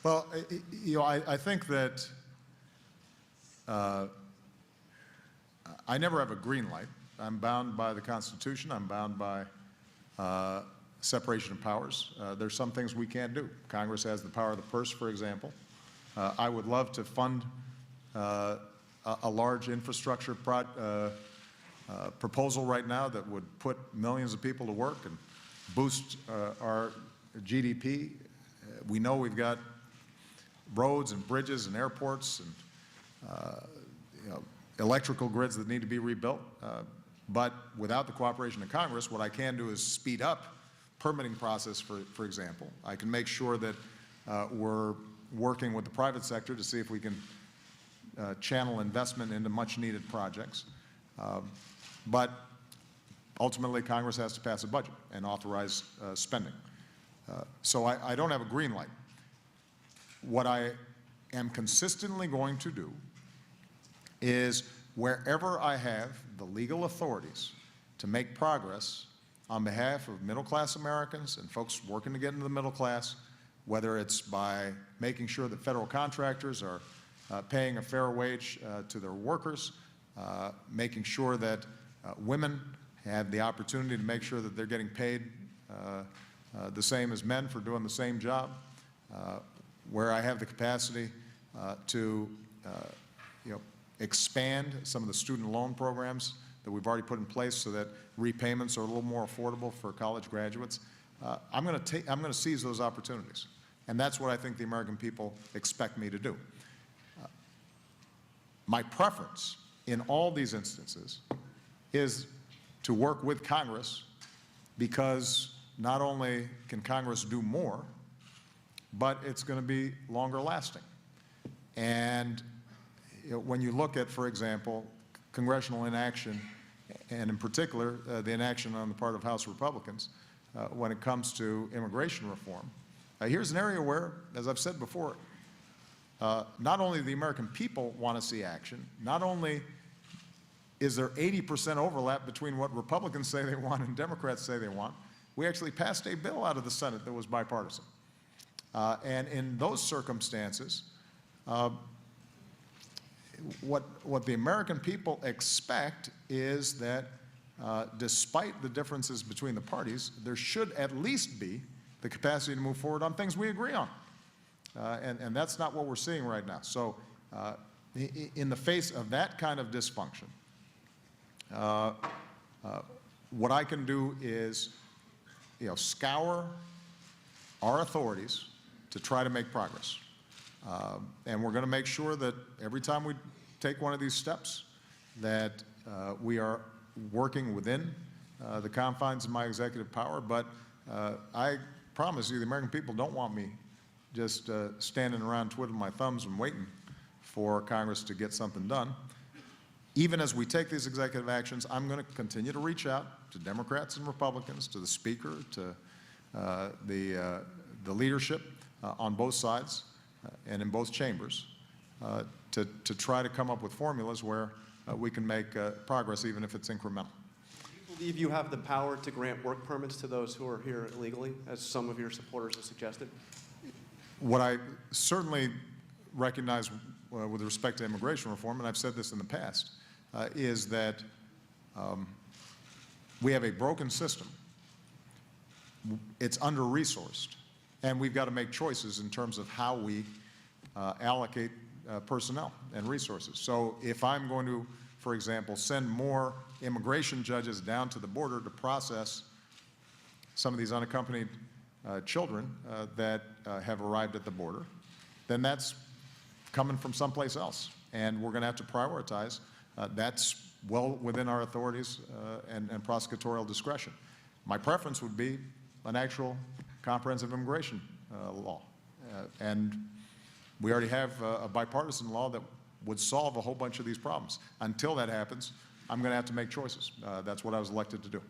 Well, I think that I never have a green light. I'm bound by the Constitution. I'm bound by separation of powers. There's some things we can't do. Congress has the power of the purse, for example. I would love to fund a large infrastructure proposal right now that would put millions of people to work and boost our GDP. We know we've got roads and bridges and airports and electrical grids that need to be rebuilt. But without the cooperation of Congress, what I can do is speed up permitting process, for example. I can make sure that we're working with the private sector to see if we can channel investment into much-needed projects. But ultimately, Congress has to pass a budget and authorize spending. So I don't have a green light. What I am consistently going to do is wherever I have the legal authorities to make progress on behalf of middle-class Americans and folks working to get into the middle class, whether it's by making sure that federal contractors are paying a fair wage to their workers, making sure that women have the opportunity to make sure that they're getting paid the same as men for doing the same job, where I have the capacity to expand some of the student loan programs that we've already put in place so that repayments are a little more affordable for college graduates. I'm going to seize those opportunities, and that's what I think the American people expect me to do. My preference in all these instances is to work with Congress, because not only can Congress do more, but it's going to be longer lasting. And when you look at, for example, congressional inaction, and in particular the inaction on the part of House Republicans when it comes to immigration reform, here's an area where, as I've said before, not only the American people want to see action, not only is there 80% overlap between what Republicans say they want and Democrats say they want, we actually passed a bill out of the Senate that was bipartisan. And in those circumstances, what the American people expect is that despite the differences between the parties, there should at least be the capacity to move forward on things we agree on. And that's not what we're seeing right now. So in the face of that kind of dysfunction, what I can do is scour our authorities to try to make progress. And we're going to make sure that every time we take one of these steps that we are working within the confines of my executive power. But I promise you the American people don't want me just standing around twiddling my thumbs and waiting for Congress to get something done. Even as we take these executive actions, I'm going to continue to reach out to Democrats and Republicans, to the Speaker, to the leadership on both sides and in both chambers to try to come up with formulas where we can make progress, even if it's incremental. Do you believe you have the power to grant work permits to those who are here illegally, as some of your supporters have suggested? What I certainly recognize with respect to immigration reform, and I've said this in the past, is that we have a broken system. It's under-resourced, and we've got to make choices in terms of how we allocate personnel and resources. So if I'm going to, for example, send more immigration judges down to the border to process some of these unaccompanied children that have arrived at the border, then that's coming from someplace else, and we're going to have to prioritize. That's well within our authorities and prosecutorial discretion. My preference would be an actual comprehensive immigration law, and we already have a bipartisan law that would solve a whole bunch of these problems. Until that happens, I'm going to have to make choices. That's what I was elected to do.